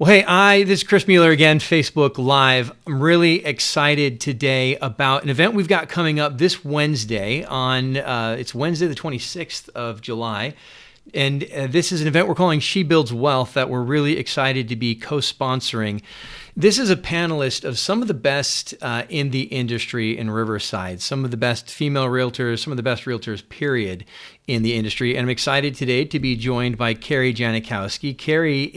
Well, hey, this is Chris Mueller again, Facebook Live. I'm really excited today about an event we've got coming up this Wednesday it's Wednesday, the 26th of July. And this is an event we're calling She Builds Wealth that we're really excited to be co-sponsoring. This is a panelist of some of the best in the industry in Riverside, some of the best female realtors, some of the best realtors, period, in the industry. And I'm excited today to be joined by Carrie Janikowski. Carrie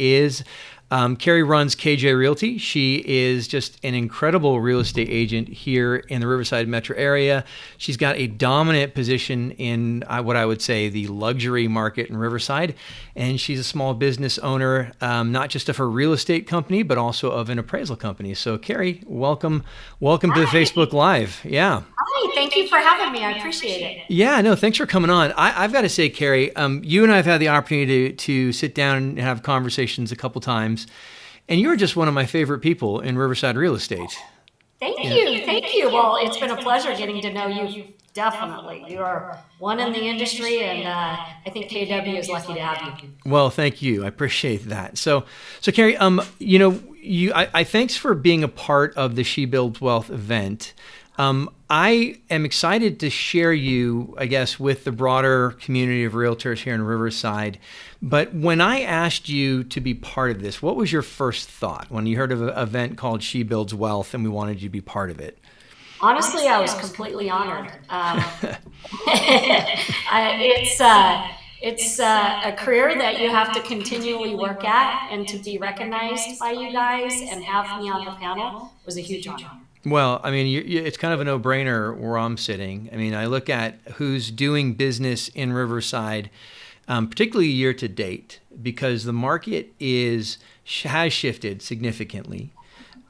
runs KJ Realty. She is just an incredible real estate agent here in the Riverside metro area. She's got a dominant position in what I would say the luxury market in Riverside. And she's a small business owner, not just of her real estate company, but also of an appraisal company. So Carrie, welcome to the Facebook Live. Yeah. Hi, thank you for having me. I appreciate it. Yeah, no, thanks for coming on. I've got to say, Carrie, you and I have had the opportunity to sit down and have conversations a couple times, and you're just one of my favorite people in Riverside real estate. Thank you. Well, it's been a pleasure getting to know you. Definitely. You are one in the industry, and I think KW is lucky to have you. Well, thank you. I appreciate that. So Carrie, I thanks for being a part of the She Builds Wealth event. I am excited to share you, I guess, with the broader community of realtors here in Riverside. But when I asked you to be part of this, what was your first thought when you heard of an event called She Builds Wealth and we wanted you to be part of it? Honestly, I was completely honored. It's a career that you have to continually work at, and to be recognized by you guys and have me on the panel was a huge honor. Well, I mean, it's kind of a no-brainer where I'm sitting. I mean, I look at who's doing business in Riverside, particularly year to date, because the market has shifted significantly.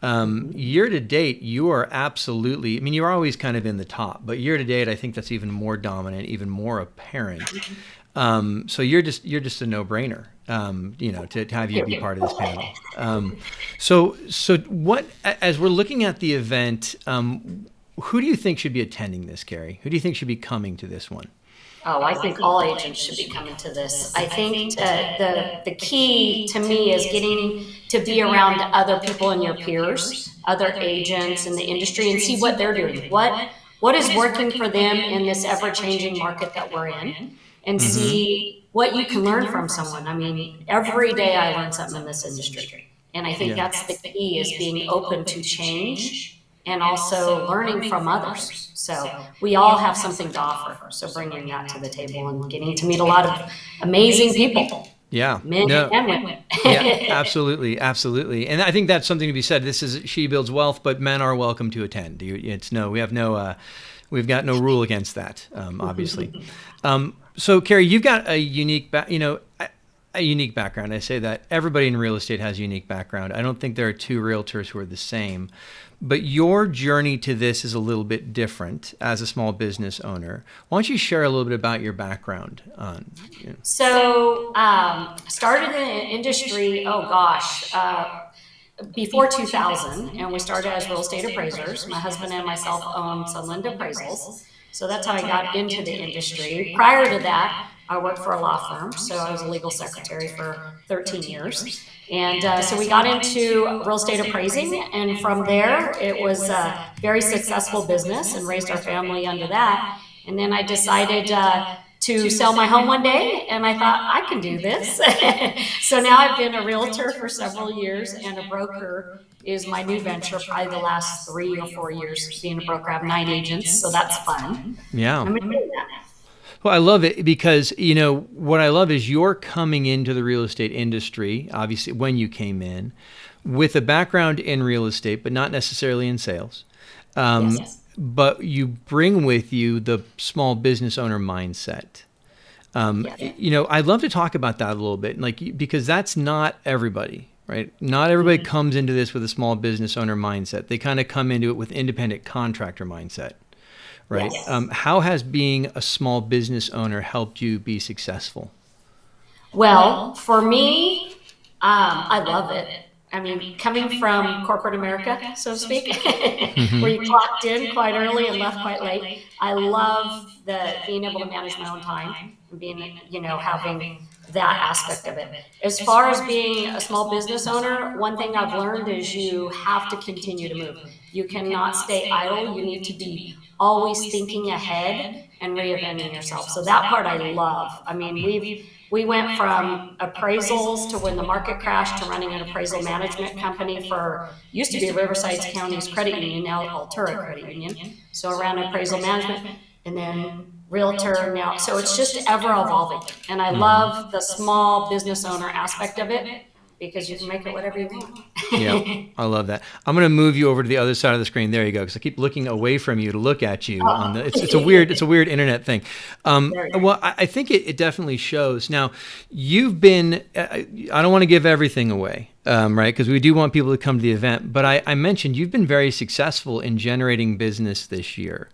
Year to date, you are absolutely, I mean, you're always kind of in the top, but year to date, I think that's even more dominant, even more apparent. So you're just a no-brainer, to have you be part of this panel. So what, as we're looking at the event, who do you think should be attending this, Carrie? Who do you think should be coming to this one? Oh, I think all agents should be coming to this. I think the key to me is getting to be around other people and your peers, other agents in the industry, and see what they're doing. What is working for them in this ever-changing market that we're in, and see what you can learn from someone. I mean, every day I learn something in this industry. And I think that's the key, is being open to change and also learning from others. So we all have something to offer. So bringing that to the table and getting to meet a lot of amazing people. Yeah. Men and women. Yeah, absolutely. And I think that's something to be said. This is She Builds Wealth, but men are welcome to attend. We've got no rule against that, obviously. So Carrie, you've got a unique background. I say that everybody in real estate has a unique background. I don't think there are two realtors who are the same, but your journey to this is a little bit different as a small business owner. Why don't you share a little bit about your background? So, started in the industry, before 2000, and we started as real estate appraisers. My husband and myself owned Sunland Appraisals. So that's how I got into the industry. Prior to that, I worked for a law firm, so I was a legal secretary for 13 years. And so we got into real estate appraising, and from there, it was a very successful business and raised our family under that. And then I decided to sell my home one day, and I thought, I can do this. So now I've been a realtor for several years, and a broker is my new venture, probably the last 3 or 4 years being a broker. I have 9 agents, so that's fun. Yeah. I'm enjoying that. Well, I love it because, what I love is you're coming into the real estate industry, obviously, when you came in, with a background in real estate, but not necessarily in sales. Yes. But you bring with you the small business owner mindset. I'd love to talk about that a little bit, because that's not everybody, right? Not everybody comes into this with a small business owner mindset. They kind of come into it with independent contractor mindset, right? Yes. How has being a small business owner helped you be successful? Well, for me, I love it. I mean, coming from corporate America, so to speak, where you clocked in quite early and left quite late, I love being able to manage my own time and being, having that aspect of it. As far as being a small business owner, one thing I've learned is you have to continue to move. You cannot stay idle. You need to be always thinking ahead and reinventing yourself. So that part I love. I mean, we went from appraisals to when the market crashed to running an appraisal management company for, used to be Riverside County's credit union, now Altura Credit Union. So around appraisal management, and then realtor now. So it's just ever evolving. And I love the small business owner aspect of it, because you can make it whatever you want. Yeah, I love that. I'm going to move you over to the other side of the screen. There you go, because I keep looking away from you to look at you. On the, it's a weird internet thing. Well, I think it definitely shows. Now, you've been. I don't want to give everything away, right? Because we do want people to come to the event. But I mentioned you've been very successful in generating business this year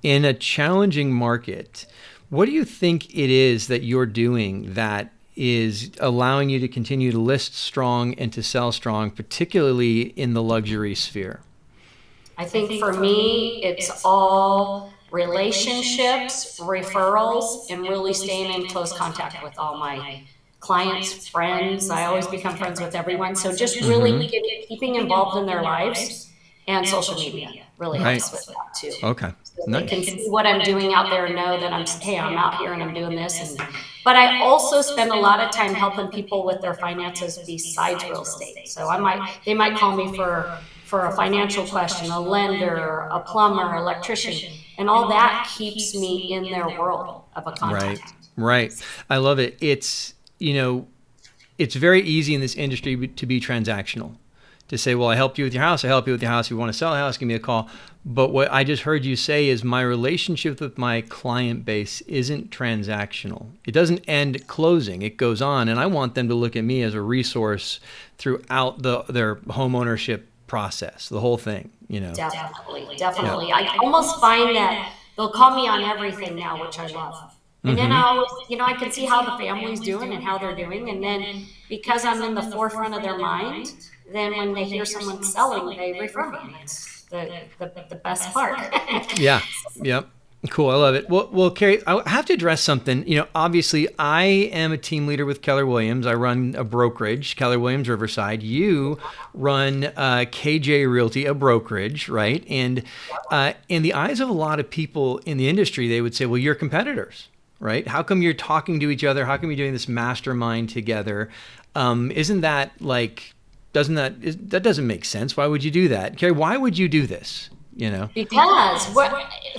in a challenging market. What do you think it is that you're doing that is allowing you to continue to list strong and to sell strong, particularly in the luxury sphere? I think for me, it's all relationships, referrals, and really staying in close contact with all my clients, friends. I always become friends with everyone. So just really keeping involved in their lives, and social media really helps with that too. Okay. So they can see what I'm doing out there and know that I'm out here and I'm doing this. But I also spend a lot of time helping people with their finances besides real estate. So they might call me for a financial question, a lender, a plumber, electrician, and all that keeps me in their world of a contact. Right. I love it. It's very easy in this industry to be transactional. To say, well, I helped you with your house. I help you with your house. If you want to sell a house, give me a call. But what I just heard you say is my relationship with my client base isn't transactional. It doesn't end closing. It goes on. And I want them to look at me as a resource throughout their home ownership process, the whole thing, Definitely. Yeah. I almost find that they'll call me on everything now, which I love. And then I always, I can see how the family's doing and how they're doing. And then because I'm in the forefront of their mind, then when they hear someone selling, they refer me. It's the best part. Yeah. Yep. Cool. I love it. Well, Carrie, I have to address something. Obviously, I am a team leader with Keller Williams. I run a brokerage, Keller Williams Riverside. You run KJ Realty, a brokerage, right? And in the eyes of a lot of people in the industry, they would say, well, you're competitors, right? How come you're talking to each other? How come you're doing this mastermind together? Isn't that like... that doesn't make sense. Why would you do that? Carrie, why would you do this? Because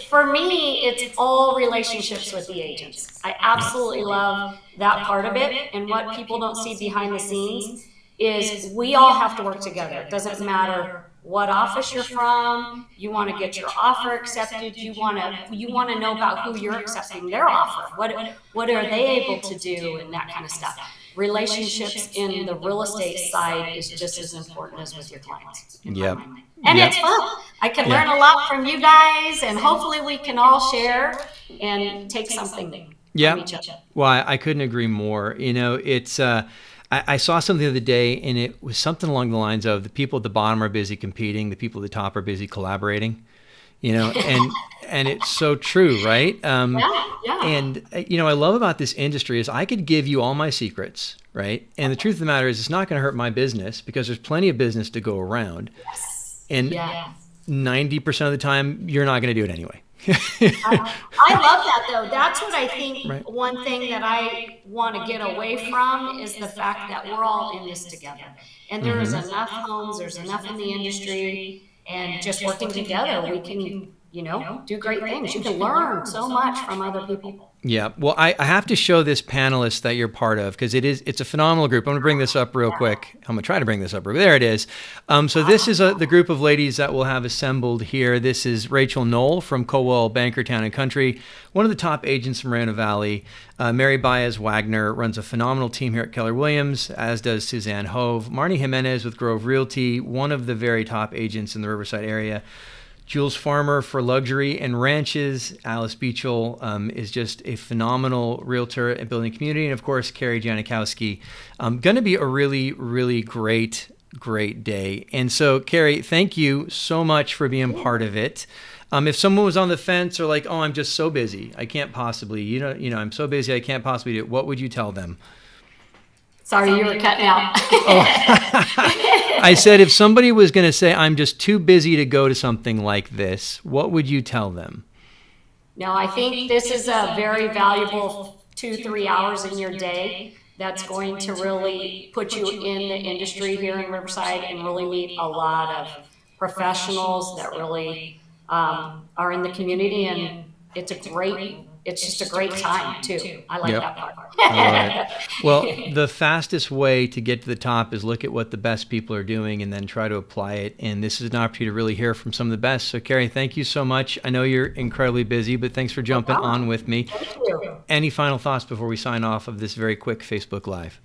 for me, it's all relationships with the agents. I absolutely love that part of it. And what people don't see behind the scenes is we all have to work together. It doesn't matter what office you're from. You want to get your offer accepted. You want to know about who you're accepting their offer. What are they able to do, and that kind of stuff. Relationships in the real estate side is just as important as with your clients. Yep. And it's fun. I can learn a lot from you guys, and hopefully we can all share and take something from each other. Well, I couldn't agree more. It's I saw something the other day, and it was something along the lines of the people at the bottom are busy competing, the people at the top are busy collaborating. And it's so true, right? Yeah. And I love about this industry is I could give you all my secrets, right? And the truth of the matter is it's not going to hurt my business because there's plenty of business to go around. Yes. And 90% of the time, you're not going to do it anyway. I love that, though. That's what I think. Right. One thing that I want to get away from is the fact that we're all in this together. And there is enough homes, there's enough in the industry, and just working together, we can, do great things. You can learn so much from other people. Yeah. Well, I have to show this panelist that you're part of because it's a phenomenal group. I'm going to bring this up real quick. I'm going to try to bring this up. There it is. So this is the group of ladies that we'll have assembled here. This is Rachel Knoll from Coldwell Banker Town and Country, one of the top agents from Moreno Valley. Mary Baez Wagner runs a phenomenal team here at Keller Williams, as does Suzanne Hove. Marnie Jimenez with Grove Realty, one of the very top agents in the Riverside area. Jules Farmer for luxury and ranches. Alice Beachel is just a phenomenal realtor and building community. And of course, Carrie Janikowski. Going to be a really, really great day. And so, Carrie, thank you so much for being part of it. If someone was on the fence or like, oh, I'm just so busy, I can't possibly, I'm so busy, I can't possibly do it, what would you tell them? Sorry, you were cutting out. I said, if somebody was going to say, I'm just too busy to go to something like this, what would you tell them? No, I think this is a very valuable 2-3 hours in your day that's going to really put you in the industry here in Riverside and really meet a lot of professionals that really are in the community, and it's just a great time too. I like Yep. that part. I love it. Well, the fastest way to get to the top is look at what the best people are doing and then try to apply it. And this is an opportunity to really hear from some of the best. So, Carrie, thank you so much. I know you're incredibly busy, but thanks for jumping on with me. Thank you. Any final thoughts before we sign off of this very quick Facebook Live?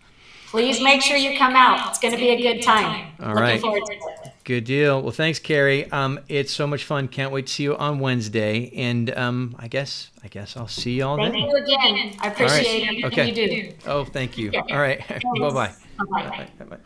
Please make sure you come out. It's going to be a good time. All right. Looking forward to it. Good deal. Well, thanks, Carrie. It's so much fun. Can't wait to see you on Wednesday. And I guess I'll see you all Thank then. you again. I appreciate everything Okay. you do. Oh, thank you. Yeah. All right. Bye-bye. Bye-bye. Bye-bye.